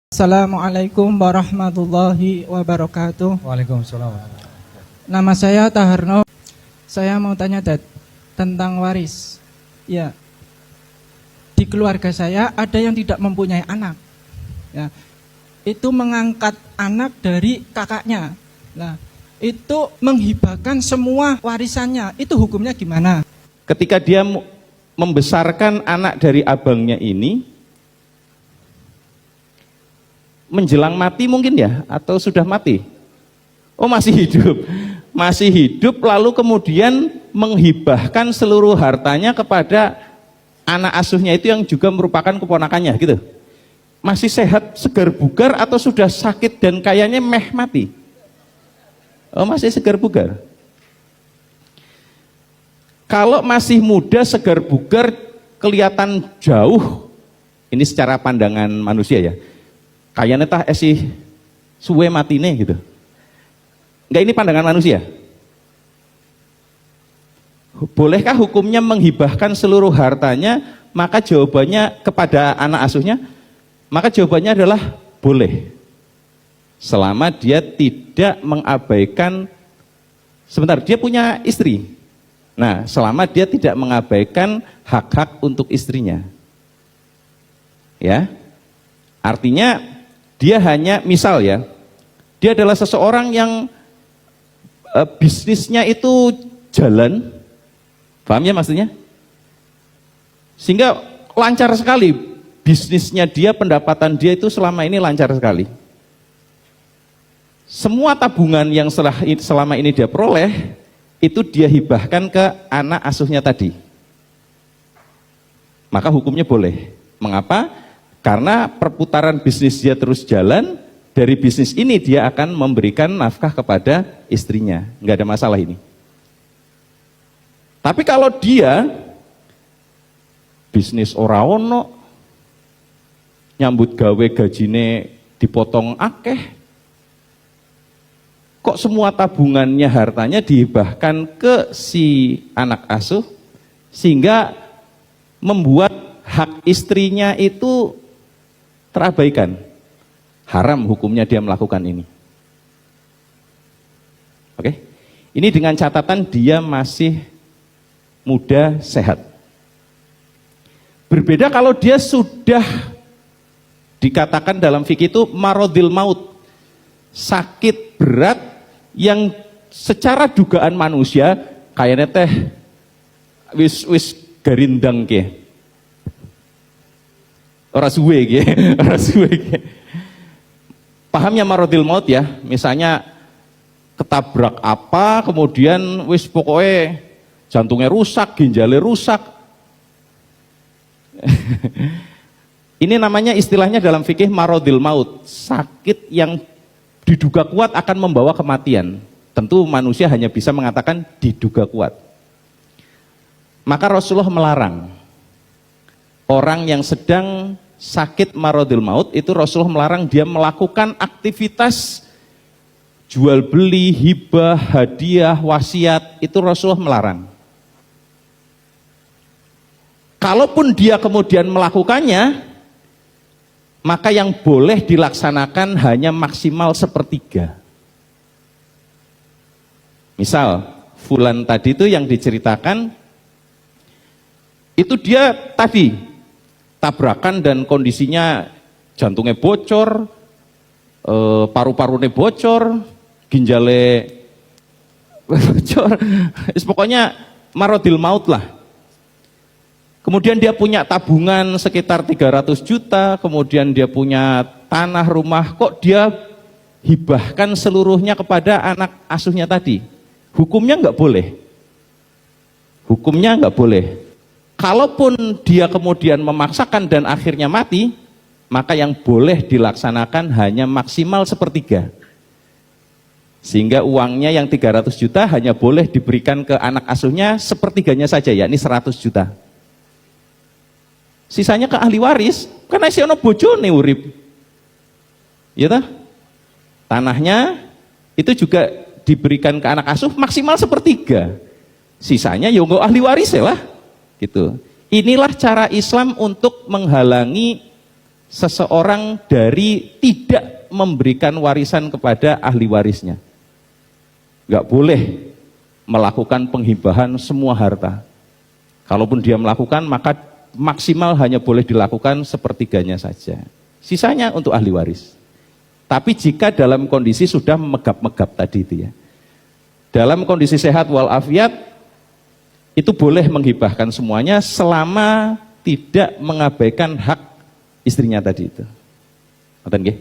Assalamualaikum warahmatullahi wabarakatuh. Waalaikumsalam. Nama saya Taharno. Saya mau tanya tentang waris. Ya, di keluarga saya ada yang tidak mempunyai anak. Ya, itu mengangkat anak dari kakaknya. Nah, itu menghibahkan semua warisannya. Itu hukumnya gimana? Ketika dia membesarkan anak dari abangnya ini, menjelang mati mungkin ya, atau sudah mati? Oh, masih hidup. Masih hidup lalu kemudian menghibahkan seluruh hartanya kepada anak asuhnya itu yang juga merupakan keponakannya gitu. Masih sehat, segar bugar atau sudah sakit dan kayaknya mati? Oh, masih segar bugar. Kalau masih muda, segar bugar, kelihatan jauh, ini secara pandangan manusia ya, kayaknya tah suwe matine gitu. Enggak, ini pandangan manusia. Bolehkah hukumnya menghibahkan seluruh hartanya? Maka jawabannya kepada anak asuhnya, maka jawabannya adalah boleh. Selama dia tidak mengabaikan, sebentar, dia punya istri. Nah, selama dia tidak mengabaikan hak-hak untuk istrinya. Ya. Artinya dia hanya, misal ya, dia adalah seseorang yang bisnisnya itu jalan, paham ya maksudnya? Sehingga lancar sekali bisnisnya dia, pendapatan dia itu selama ini lancar sekali. Semua tabungan yang selama ini dia peroleh, itu dia hibahkan ke anak asuhnya tadi. Maka hukumnya boleh. Mengapa? Karena perputaran bisnis dia terus jalan, dari bisnis ini dia akan memberikan nafkah kepada istrinya. Nggak ada masalah ini. Tapi kalau dia bisnis ora ono, nyambut gawe gajine dipotong akeh, kok semua tabungannya, hartanya dihibahkan ke si anak asuh, sehingga membuat hak istrinya itu terabaikan. Haram hukumnya dia melakukan ini. Oke? Ini dengan catatan dia masih muda, sehat. Berbeda kalau dia sudah dikatakan dalam fikih itu marodil maut, sakit berat yang secara dugaan manusia kayaknya teh wis garindang ke. Ora suwe ge, ora suwe ge. Pahamnya marodil maut ya, misalnya ketabrak apa, kemudian wis pokoknya jantungnya rusak, ginjalnya rusak. Ini namanya istilahnya dalam fikih marodil maut, sakit yang diduga kuat akan membawa kematian. Tentu manusia hanya bisa mengatakan diduga kuat. Maka Rasulullah melarang orang yang sedang sakit marodil maut itu, Rasulullah melarang dia melakukan aktivitas jual beli, hibah, hadiah, wasiat, itu Rasulullah melarang. Kalaupun dia kemudian melakukannya, maka yang boleh dilaksanakan hanya maksimal 1/3. Misal, fulan tadi itu yang diceritakan, itu dia tadi tabrakan dan kondisinya jantungnya bocor, paru-parunya bocor, ginjalnya bocor, pokoknya marodil maut lah. Kemudian dia punya tabungan sekitar 300 juta, kemudian dia punya tanah, rumah, kok dia hibahkan seluruhnya kepada anak asuhnya tadi. Hukumnya nggak boleh. Hukumnya nggak boleh. Kalaupun dia kemudian memaksakan dan akhirnya mati, maka yang boleh dilaksanakan hanya maksimal 1/3. Sehingga uangnya yang 300 juta hanya boleh diberikan ke anak asuhnya 1/3-nya saja, yakni 100 juta. Sisanya ke ahli waris, karena si ono bojone urip. Ya toh? Tanahnya itu juga diberikan ke anak asuh maksimal 1/3. Sisanya ya nggo ahli waris ya lah. Gitu. Inilah cara Islam untuk menghalangi seseorang dari tidak memberikan warisan kepada ahli warisnya. Nggak boleh melakukan penghibahan semua harta. Kalaupun dia melakukan, maka maksimal hanya boleh dilakukan sepertiganya saja. Sisanya untuk ahli waris. Tapi jika dalam kondisi sudah megap-megap tadi itu ya, dalam kondisi sehat walafiat, itu boleh menghibahkan semuanya selama tidak mengabaikan hak istrinya tadi itu. Ngerti nggih?